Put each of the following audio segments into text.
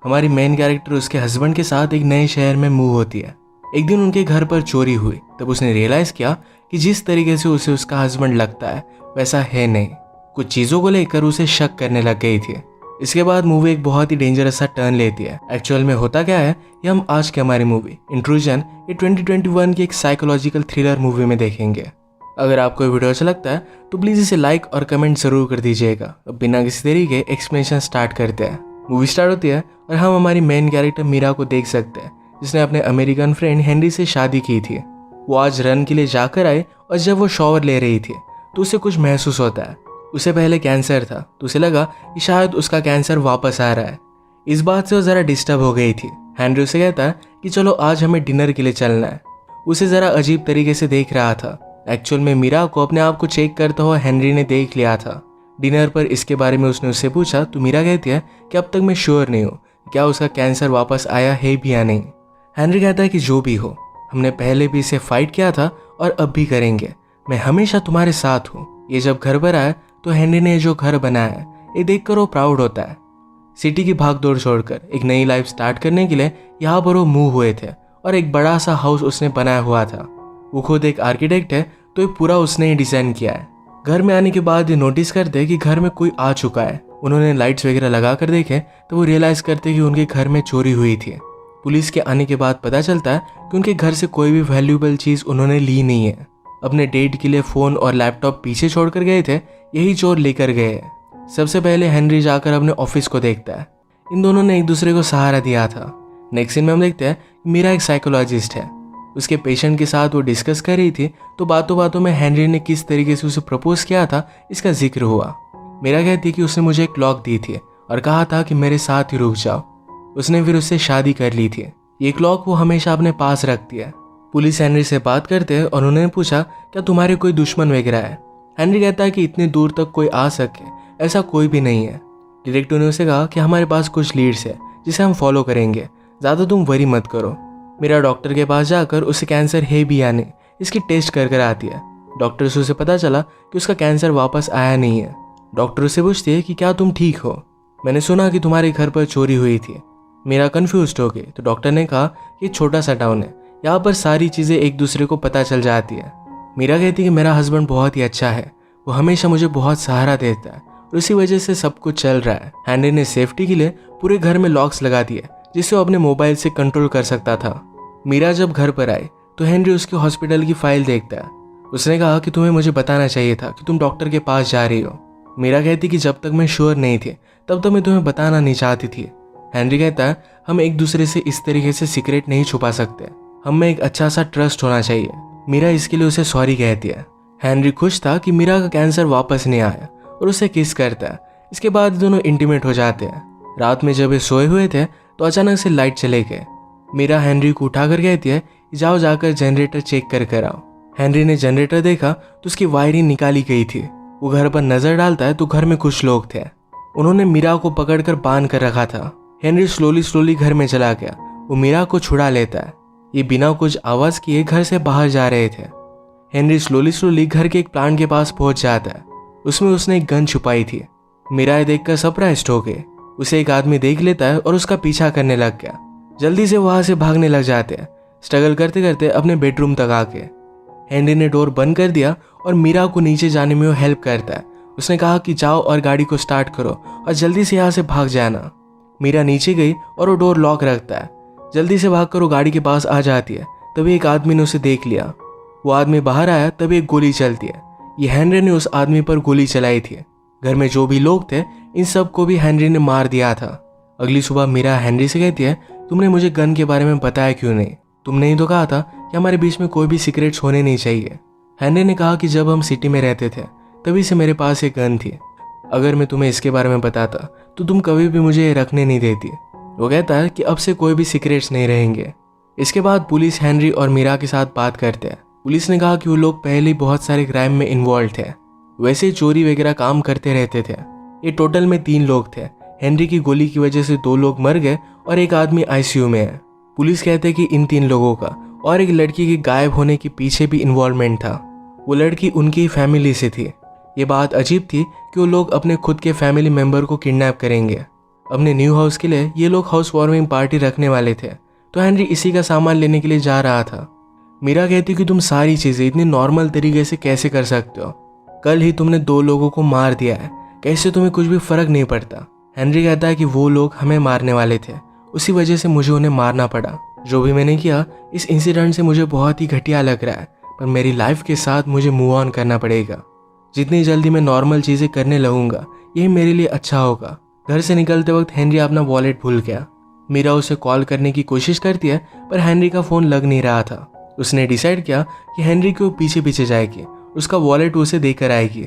हमारी main character उसके husband के साथ एक नए शहर में मूव होती है। एक दिन उनके घर पर चोरी हुई, तब उसने रियलाइज़ किया कि जिस तरीके से उसे उसका हस्बैंड लगता है वैसा है नहीं। कुछ चीज़ों को लेकर उसे शक करने लग गई थी। इसके बाद मूवी एक बहुत ही डेंजरस सा टर्न लेती है। एक्चुअल में होता क्या है ये हम आज की हमारी मूवी इंट्रूजन ये 2021 की एक साइकोलॉजिकल थ्रिलर मूवी में देखेंगे। अगर आपको ये वीडियो अच्छा लगता है तो प्लीज़ इसे लाइक और कमेंट जरूर कर दीजिएगा। अब बिना किसी देरी के एक्सप्लेनेशन स्टार्ट करते हैं। मूवी स्टार्ट होती है और हम हमारी मेन कैरेक्टर मीरा को देख सकते हैं, जिसने अपने अमेरिकन फ्रेंड हेनरी से शादी की थी। वो आज रन के लिए जाकर आए और जब वो शॉवर ले रही थी तो उसे कुछ महसूस होता है। उसे पहले कैंसर था तो उसे लगा कि शायद उसका कैंसर वापस आ रहा है। इस बात से वो ज़रा डिस्टर्ब हो गई थी। हेनरी उसे कहता है कि चलो आज हमें डिनर के लिए चलना है। उसे ज़रा अजीब तरीके से देख रहा था। एक्चुअल में मीरा को अपने आप को चेक करता हुआ हेनरी ने देख लिया था। डिनर पर इसके बारे में उसने उससे पूछा तो मीरा कहती है कि अब तक मैं श्योर नहीं हूँ क्या उसका कैंसर वापस आया है भी या नहीं। हेनरी कहता है कि जो भी हो, हमने पहले भी इसे फाइट किया था और अब भी करेंगे। मैं हमेशा तुम्हारे साथ हूँ। ये जब घर पर आया तो हेनरी ने जो घर बनाया है ये देखकर वो प्राउड होता है। सिटी की भागदौड़ छोड़कर एक नई लाइफ स्टार्ट करने के लिए यहाँ पर वो मूव हुए थे और एक बड़ा सा हाउस उसने बनाया हुआ था। वो खुद एक आर्किटेक्ट है तो ये पूरा उसने ही डिज़ाइन किया है। घर में आने के बाद ये नोटिस करते कि घर में कोई आ चुका है। उन्होंने लाइट्स वगैरह लगा कर देखे तो वो रियलाइज़ करते कि उनके घर में चोरी हुई थी। पुलिस के आने के बाद पता चलता है कि उनके घर से कोई भी वैल्यूएबल चीज़ उन्होंने ली नहीं है। अपने डेट के लिए फ़ोन और लैपटॉप पीछे छोड़कर गए थे, यही चोर लेकर गए हैं। सबसे पहले हेनरी जाकर अपने ऑफिस को देखता है। इन दोनों ने एक दूसरे को सहारा दिया था। नेक्स्ट सीन में हम देखते हैं मीरा एक साइकोलॉजिस्ट है। उसके पेशेंट के साथ वो डिस्कस कर रही थी तो बातों बातों में हेनरी ने किस तरीके से उसे प्रपोज किया था इसका जिक्र हुआ। मीरा कहती है कि उसने मुझे एक क्लॉक दी थी और कहा था कि मेरे साथ ही रुक जाओ। उसने फिर उससे शादी कर ली थी। ये क्लॉक वो हमेशा अपने पास रखती है। पुलिस हेनरी से बात करते हैं और उन्होंने पूछा क्या तुम्हारे कोई दुश्मन वगैरह है। हेनरी कहता है कि इतनी दूर तक कोई आ सके ऐसा कोई भी नहीं है। डिटेक्टिव ने उसे कहा कि हमारे पास कुछ लीड्स है जिसे हम फॉलो करेंगे, ज़्यादा तुम वरी मत करो। मेरा डॉक्टर के पास जाकर उसे कैंसर है भी या नहीं इसकी टेस्ट कर आती है। डॉक्टर से उसे पता चला कि उसका कैंसर वापस आया नहीं है। डॉक्टर उससे पूछती है कि क्या तुम ठीक हो, मैंने सुना कि तुम्हारे घर पर चोरी हुई थी। मेरा कन्फ्यूज हो गई तो डॉक्टर ने कहा कि छोटा सा टाउन है, यहाँ पर सारी चीज़ें एक दूसरे को पता चल जाती है। मीरा कहती है कि मेरा हस्बैंड बहुत ही अच्छा है, वो हमेशा मुझे बहुत सहारा देता है और उसी वजह से सब कुछ चल रहा है। हेनरी ने सेफ्टी के लिए पूरे घर में लॉक्स लगा दिए जिससे वो अपने मोबाइल से कंट्रोल कर सकता था। मीरा जब घर पर आई तो हेनरी उसके हॉस्पिटल की फाइल देखता है। उसने कहा कि तुम्हें मुझे बताना चाहिए था कि तुम डॉक्टर के पास जा रही हो। मीरा कहती कि जब तक मैं श्योर नहीं थी तब तक मैं तुम्हें बताना नहीं चाहती थी। हेनरी कहता है हम एक दूसरे से इस तरीके से सीक्रेट नहीं छुपा सकते, हम में एक अच्छा सा ट्रस्ट होना चाहिए। मीरा इसके लिए उसे सॉरी कहती है। हेनरी खुश था कि मीरा का कैंसर वापस नहीं आया और उसे किस करता है। इसके बाद दोनों इंटीमेट हो जाते हैं। रात में जब ये सोए हुए थे तो अचानक से लाइट चले गए। मीरा हेनरी को उठाकर कहती है जाओ जाकर जनरेटर चेक कर आओ। हेनरी ने जनरेटर देखा तो उसकी वायरिंग निकाली गई थी। वो घर पर नजर डालता है तो घर में कुछ लोग थे। उन्होंने मीरा को पकड़कर बांध कर रखा था। हेनरी स्लोली घर में चला गया। वो मीरा को छुड़ा लेता है। ये बिना कुछ आवाज किए घर से बाहर जा रहे थे। हेनरी स्लोली घर के एक प्लांट के पास पहुंच जाता है। उसमें उसने एक गन छुपाई थी। मीरा ये देखकर सरप्राइज्ड हो गए। उसे एक आदमी देख लेता है और उसका पीछा करने लग गया। जल्दी से वहां से भागने लग जाते हैं, स्ट्रगल करते करते अपने बेडरूम तक आके। हेनरी ने डोर बंद कर दिया और मीरा को नीचे जाने में वो हेल्प करता है। उसने कहा कि जाओ और गाड़ी को स्टार्ट करो और जल्दी से यहाँ से भाग जाना। मीरा नीचे गई और वो डोर लॉक रखता है। जल्दी से भागकर वो गाड़ी के पास आ जाती है। तभी एक आदमी ने उसे देख लिया। वो आदमी बाहर आया तभी एक गोली चलती है। ये हेनरी ने उस आदमी पर गोली चलाई थी। घर में जो भी लोग थे इन सब को भी हेनरी ने मार दिया था। अगली सुबह मीरा हेनरी से कहती है तुमने मुझे गन के बारे में बताया क्यों नहीं, तुमने ही तो कहा था कि हमारे बीच में कोई भी सीक्रेट्स होने नहीं चाहिए। हेनरी ने कहा कि जब हम सिटी में रहते थे तभी से मेरे पास एक गन थी, अगर मैं तुम्हें इसके बारे में बताता तो तुम कभी भी मुझे ये रखने नहीं देती। वो कहता है कि अब से कोई भी सीक्रेट्स नहीं रहेंगे। इसके बाद पुलिस हेनरी और मीरा के साथ बात करते हैं। पुलिस ने कहा कि वो लोग पहले ही बहुत सारे क्राइम में इन्वॉल्व थे, वैसे चोरी वगैरह काम करते रहते थे। ये टोटल में 3 लोग थे। हेनरी की गोली की वजह से 2 लोग मर गए और एक आदमी आईसीयू में है। पुलिस कहते हैं कि इन 3 लोगों का और एक लड़की के गायब होने के पीछे भी इन्वॉल्वमेंट था। वो लड़की उनकी फैमिली से थी। ये बात अजीब थी कि वो लोग अपने खुद के फैमिली मेंबर को किडनैप करेंगे। अपने न्यू हाउस के लिए ये लोग हाउस वार्मिंग पार्टी रखने वाले थे, तो हेनरी इसी का सामान लेने के लिए जा रहा था। मीरा कहती कि तुम सारी चीज़ें इतनी नॉर्मल तरीके से कैसे कर सकते हो? कल ही तुमने 2 लोगों को मार दिया है, कैसे तुम्हें कुछ भी फर्क नहीं पड़ता? हेनरी कहता है कि वो लोग हमें मारने वाले थे, उसी वजह से मुझे उन्हें मारना पड़ा। जो भी मैंने किया इस इंसिडेंट से मुझे बहुत ही घटिया लग रहा है, पर मेरी लाइफ के साथ मुझे मूव ऑन करना पड़ेगा। जितनी जल्दी मैं नॉर्मल चीज़ें करने लगूंगा यही मेरे लिए अच्छा होगा। घर से निकलते वक्त हेनरी अपना वॉलेट भूल गया। मीरा उसे कॉल करने की कोशिश करती है, पर हेनरी का फ़ोन लग नहीं रहा था। उसने डिसाइड किया कि हेनरी को पीछे पीछे जाएगी, उसका वॉलेट उसे देकर आएगी।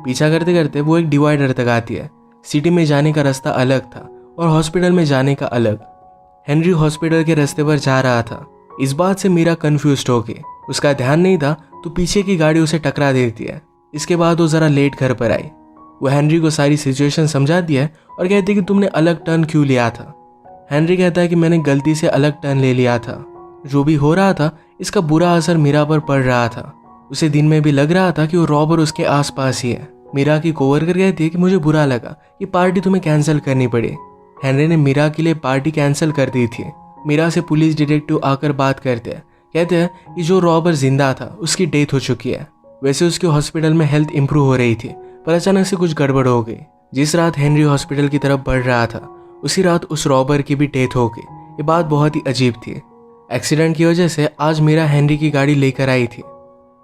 पीछा करते करते वो एक डिवाइडर तक आती है। सिटी में जाने का रास्ता अलग था और हॉस्पिटल में जाने का अलग। हेनरी हॉस्पिटल के रास्ते पर जा रहा था। इस बात से मीरा कंफ्यूज्ड हो गई। उसका ध्यान नहीं था तो पीछे की गाड़ी उसे टकरा देती है। इसके बाद वो ज़रा लेट घर पर आई। वो हेनरी को सारी सिचुएशन समझाती है और कहती है कि तुमने अलग टर्न क्यों लिया था। हेनरी कहता है कि मैंने गलती से अलग टर्न ले लिया था। जो भी हो रहा था इसका बुरा असर मीरा पर पड़ रहा था। उसे दिन में भी लग रहा था कि वो रॉबर उसके आसपास ही है। मीरा की कोवर्कर कहती है कि मुझे बुरा लगा कि पार्टी तुम्हें कैंसिल करनी पड़ी। हेनरी ने मीरा के लिए पार्टी कैंसिल कर दी थी। मीरा से पुलिस डिटेक्टिव आकर बात करते हैं। कहते हैं कि जो रॉबर जिंदा था उसकी डेथ हो चुकी है। वैसे उसके हॉस्पिटल में हेल्थ इंप्रूव हो रही थी, पर अचानक से कुछ गड़बड़ हो गई। जिस रात हेनरी हॉस्पिटल की तरफ बढ़ रहा था उसी रात उस रॉबर की भी डेथ हो गई। ये बात बहुत ही अजीब थी। एक्सीडेंट की वजह से आज मीरा हेनरी की गाड़ी लेकर आई थी।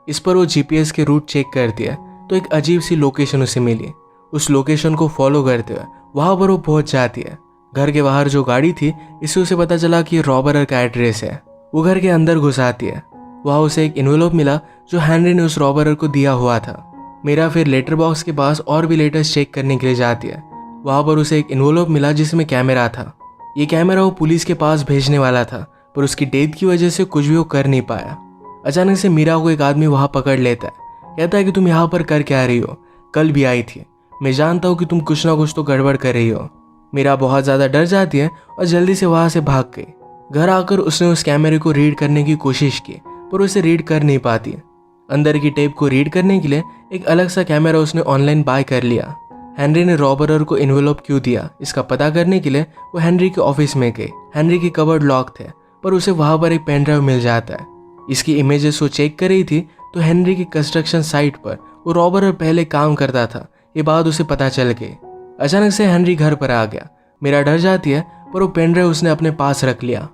इस पर वो जीपीएस के रूट चेक करती है तो एक अजीब सी लोकेशन उसे मिली। उस लोकेशन को फॉलो करते हुए वहां पर वो पहुंच जाती है। घर के बाहर जो गाड़ी थी इससे उसे पता चला कि रॉबर का एड्रेस है। वो घर के अंदर घुस आती है। वहाँ उसे एक एनवेलप मिला जो हेनरी ने उस रॉबर को दिया हुआ था। मीरा फिर लेटर बॉक्स के पास और भी लेटर्स चेक करने के लिए जाती है। वहाँ पर उसे एक एनवेलप मिला जिसमें कैमरा था। ये कैमरा वो पुलिस के पास भेजने वाला था, पर उसकी डेथ की वजह से कुछ भी वो कर नहीं पाया। अचानक से मीरा को एक आदमी वहाँ पकड़ लेता है। कहता है कि तुम यहाँ पर कर क्या रही हो? कल भी आई थी। मैं जानता हूँ कि तुम कुछ ना कुछ तो गड़बड़ कर रही हो। मीरा बहुत ज़्यादा डर जाती है और जल्दी से वहाँ से भाग गई। घर आकर उसने उस कैमरे को रीड करने की कोशिश की, पर उसे रीड कर नहीं पाती। अंदर की टेप को रीड करने के लिए एक अलग सा कैमरा उसने ऑनलाइन बाय कर लिया। हेनरी ने रॉबरर को एनवेलप क्यों दिया इसका पता करने के लिए वो हेनरी के ऑफिस में गई। हेनरी की कबर्ड लॉक थे, पर उसे वहाँ पर एक पेन ड्राइव मिल जाता है। इसकी इमेजेस वो चेक कर रही थी तो हेनरी की कंस्ट्रक्शन साइट पर वो रॉबरर पहले काम करता था। ये बात उसे पता चल गई। अचानक से हेनरी घर पर आ गया। मीरा डर जाती है, पर वो पेन ड्राइव उसने अपने पास रख लिया।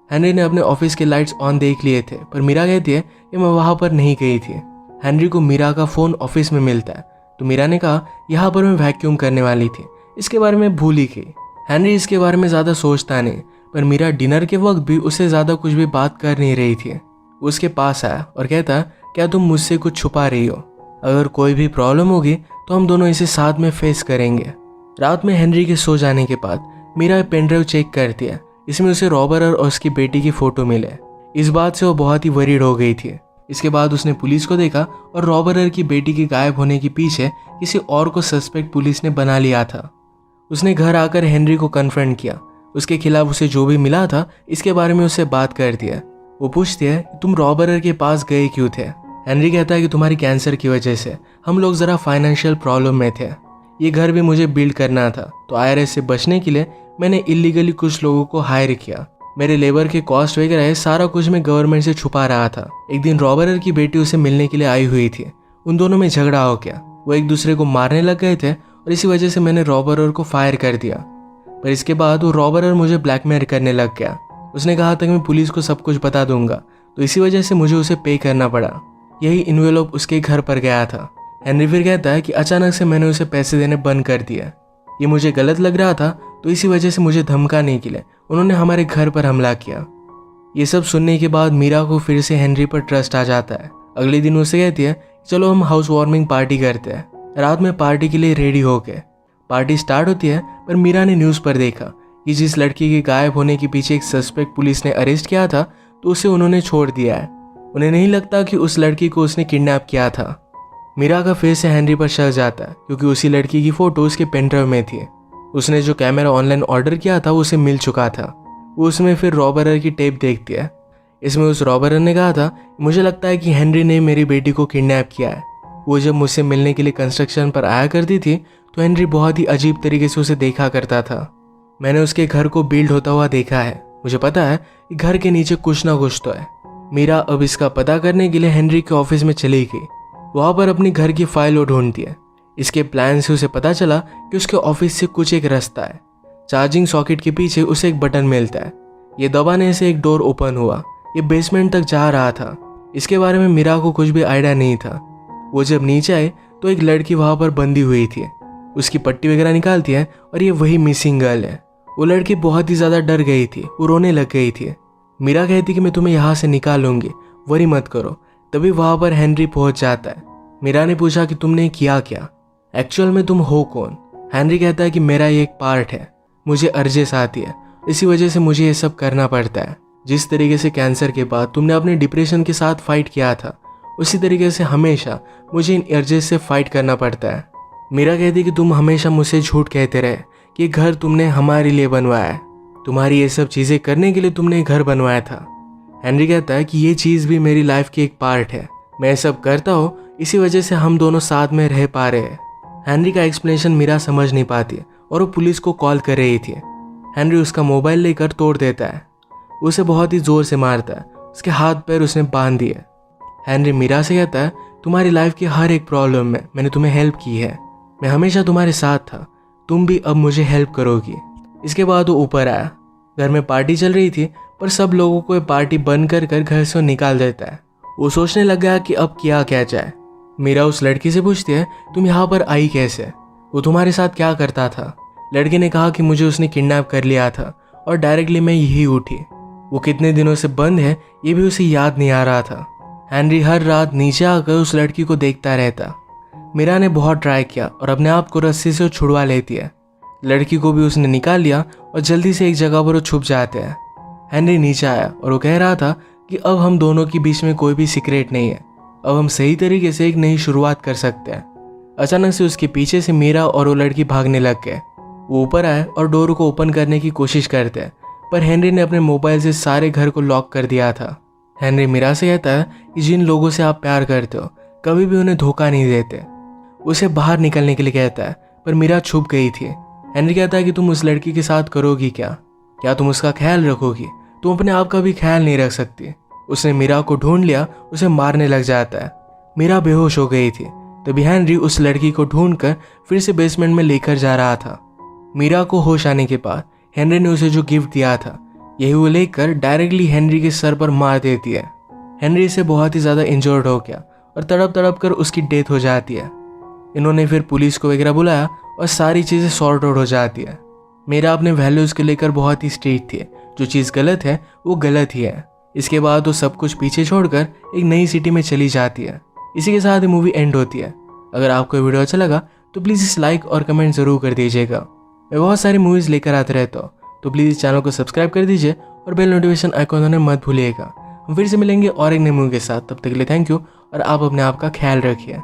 हेनरी ने अपने ऑफिस के लाइट्स ऑन देख लिए थे, पर मीरा कहती है कि मैं वहां पर नहीं गई थी। हेनरी को मीरा का फ़ोन ऑफिस में मिलता है, तो मीरा ने कहा यहाँ पर मैं वैक्यूम करने वाली थी, इसके बारे में भूल ही गई। हेनरी इसके बारे में ज़्यादा सोचता नहीं, पर मीरा डिनर के वक्त भी उससे ज़्यादा कुछ भी बात कर नहीं रही थी। वो उसके पास आया और कहता क्या तुम मुझसे कुछ छुपा रही हो? अगर कोई भी प्रॉब्लम होगी तो हम दोनों इसे साथ में फेस करेंगे। रात में हेनरी के सो जाने के बाद मीरा पेन ड्राइव चेक करती है। इसमें उसे रॉबरर और उसकी बेटी की फ़ोटो मिले। इस बात से वो बहुत ही वरीड हो गई थी। इसके बाद उसने पुलिस को देखा और रॉबरर की बेटी के गायब होने के पीछे किसी और को सस्पेक्ट पुलिस ने बना लिया था। उसने घर आकर हेनरी को कन्फ्रंट किया। उसके खिलाफ उसे जो भी मिला था इसके बारे में उससे बात करती है। वो पूछती है तुम रॉबरर के पास गए क्यों थे? हेनरी कहता है कि तुम्हारी कैंसर की वजह से हम लोग ज़रा फाइनेंशियल प्रॉब्लम में थे। ये घर भी मुझे बिल्ड करना था, तो IRS से बचने के लिए मैंने इलीगली कुछ लोगों को हायर किया। मेरे लेबर के कॉस्ट वगैरह सारा कुछ मैं गवर्नमेंट से छुपा रहा था। एक दिन रॉबरर की बेटी उसे मिलने के लिए आई हुई थी। उन दोनों में झगड़ा हो गया। वो एक दूसरे को मारने लग गए थे और इसी वजह से मैंने रॉबरर को फायर कर दिया। पर इसके बाद वो रॉबरर मुझे ब्लैकमेल करने लग गया। उसने कहा था कि मैं पुलिस को सब कुछ बता दूंगा, तो इसी वजह से मुझे उसे पे करना पड़ा। यही इन्वेलप उसके घर पर गया था। हेनरी फिर कहता है कि अचानक से मैंने उसे पैसे देने बंद कर दिया। ये मुझे गलत लग रहा था, तो इसी वजह से मुझे धमकाने के लिए उन्होंने हमारे घर पर हमला किया। ये सब सुनने के बाद मीरा को फिर से हेनरी पर ट्रस्ट आ जाता है। अगले दिन उसे कहती है चलो हम हाउस वार्मिंग पार्टी करते हैं। रात में पार्टी के लिए रेडी हो गए। पार्टी स्टार्ट होती है, पर मीरा ने न्यूज़ पर देखा कि जिस लड़की के गायब होने के पीछे एक सस्पेक्ट पुलिस ने अरेस्ट किया था, तो उसे उन्होंने छोड़ दिया है। उन्हें नहीं लगता कि उस लड़की को उसने किडनैप किया था। मीरा का फिर से हेनरी पर शक जाता है, क्योंकि उसी लड़की की फ़ोटो उसके पेन ड्राइव में थी। उसने जो कैमरा ऑनलाइन ऑर्डर किया था वो उसे मिल चुका था। वो उसमें फिर रॉबरर की टेप देखती है। इसमें उस रॉबरर ने कहा था मुझे लगता है कि हेनरी ने मेरी बेटी को किडनैप किया है। वो जब मुझसे मिलने के लिए कंस्ट्रक्शन पर आया करती थी तो हेनरी बहुत ही अजीब तरीके से उसे देखा करता था। मैंने उसके घर को बिल्ड होता हुआ देखा है। मुझे पता है कि घर के नीचे कुछ ना कुछ तो है। मीरा अब इसका पता करने के लिए हेनरी के ऑफिस में चली गई। वहाँ पर अपनी घर की फाइल वो ढूंढती है। इसके प्लान से उसे पता चला कि उसके ऑफिस से कुछ एक रास्ता है। चार्जिंग सॉकेट के पीछे उसे एक बटन मिलता है। ये दबाने से एक डोर ओपन हुआ। ये बेसमेंट तक जा रहा था। इसके बारे में मीरा को कुछ भी आइडिया नहीं था। वो जब नीचे आए तो एक लड़की वहाँ पर बंधी हुई थी। उसकी पट्टी वगैरह निकालती है और ये वही मिसिंग गर्ल है। वो लड़की बहुत ही ज़्यादा डर गई थी, वो रोने लग गई थी। मीरा कहती कि मैं तुम्हें यहाँ से निकालूंगी, वरी मत करो। तभी वहाँ पर हेनरी पहुँच जाता है। मीरा ने पूछा कि तुमने किया क्या, एक्चुअल में तुम हो कौन। हेनरी कहता है कि मेरा ये एक पार्ट है, मुझे अर्जेस आती है, इसी वजह से मुझे ये सब करना पड़ता है। जिस तरीके से कैंसर के बाद तुमने अपने डिप्रेशन के साथ फाइट किया था, उसी तरीके से हमेशा मुझे इन अर्जेस से फाइट करना पड़ता है। मीरा कहती कि तुम हमेशा मुझसे झूठ कहते रहे कि घर तुमने हमारे लिए बनवाया है, तुम्हारी ये सब चीज़ें करने के लिए तुमने घर बनवाया था। हेनरी कहता है कि ये चीज़ भी मेरी लाइफ की एक पार्ट है, मैं ये सब करता हूँ, इसी वजह से हम दोनों साथ में रह पा रहे हैं। हेनरी का एक्सप्लेनेशन मीरा समझ नहीं पाती और वो पुलिस को कॉल कर रही थी। हेनरी उसका मोबाइल लेकर तोड़ देता है, उसे बहुत ही ज़ोर से मारता है, उसके हाथ पैर उसने बांध दिए। हेनरी मीरा से कहता है तुम्हारी लाइफ की हर एक प्रॉब्लम में मैंने तुम्हें हेल्प की है, मैं हमेशा तुम्हारे साथ था, तुम भी अब मुझे हेल्प करोगी। इसके बाद वो ऊपर आया। घर में पार्टी चल रही थी पर सब लोगों को ये पार्टी बंद कर घर से निकाल देता है। वो सोचने लग गया कि अब किया क्या जाए। मीरा उस लड़की से पूछती है तुम यहाँ पर आई कैसे, वो तुम्हारे साथ क्या करता था। लड़की ने कहा कि मुझे उसने किडनैप कर लिया था और डायरेक्टली मैं यही उठी। वो कितने दिनों से बंद है ये भी उसे याद नहीं आ रहा था। हेनरी हर रात नीचे आकर उस लड़की को देखता रहता। मीरा ने बहुत ट्राई किया और अपने आप को रस्सी से छुड़वा लेती है। लड़की को भी उसने निकाल लिया और जल्दी से एक जगह पर वो छुप जाते हैं। हेनरी नीचे आया और वो कह रहा था कि अब हम दोनों के बीच में कोई भी सीक्रेट नहीं है, अब हम सही तरीके से एक नई शुरुआत कर सकते हैं। अचानक से उसके पीछे से मीरा और वो लड़की भागने लग गए। वो ऊपर आए और डोर को ओपन करने की कोशिश करते हैं पर हेनरी ने अपने मोबाइल से सारे घर को लॉक कर दिया था। हेनरी मीरा से कहता है कि जिन लोगों से आप प्यार करते हो कभी भी उन्हें धोखा नहीं देते। उसे बाहर निकलने के लिए कहता है पर मीरा छुप गई थी। हेनरी कहता है कि तुम उस लड़की के साथ करोगी क्या तुम उसका ख्याल रखोगी, तुम अपने आप का भी ख्याल नहीं रख सकती। उसने मीरा को ढूंढ लिया, उसे मारने लग जाता है। मीरा बेहोश हो गई थी। तभी हेनरी उस लड़की को ढूंढकर फिर से बेसमेंट में लेकर जा रहा था। मीरा को होश आने के बाद हेनरी ने उसे जो गिफ्ट दिया था यही वो लेकर डायरेक्टली हेनरी के सर पर मार देती है। हेनरी से बहुत ही ज़्यादा इंजर्ड हो गया और तड़प तड़प कर उसकी डेथ हो जाती है। इन्होंने फिर पुलिस को वगैरह बुलाया और सारी चीज़ें सॉर्ट आउट हो जाती है। मीरा अपने वैल्यूज़ को लेकर बहुत ही स्ट्रिक्ट थी, जो चीज़ गलत है वो गलत ही है। इसके बाद वो सब कुछ पीछे छोड़कर एक नई सिटी में चली जाती है। इसी के साथ ये मूवी एंड होती है। अगर आपको वीडियो अच्छा लगा तो प्लीज़ इस लाइक और कमेंट ज़रूर कर दीजिएगा। मैं बहुत सारी मूवीज़ लेकर आते रहता हूँ, तो प्लीज़ इस चैनल को सब्सक्राइब कर दीजिए और बेल नोटिफिकेशन आइकॉन होने मत भूलिएगा। हम फिर से मिलेंगे और एक नई मूवी के साथ, तब तक के लिए थैंक यू और आप अपने आप का ख्याल रखिए।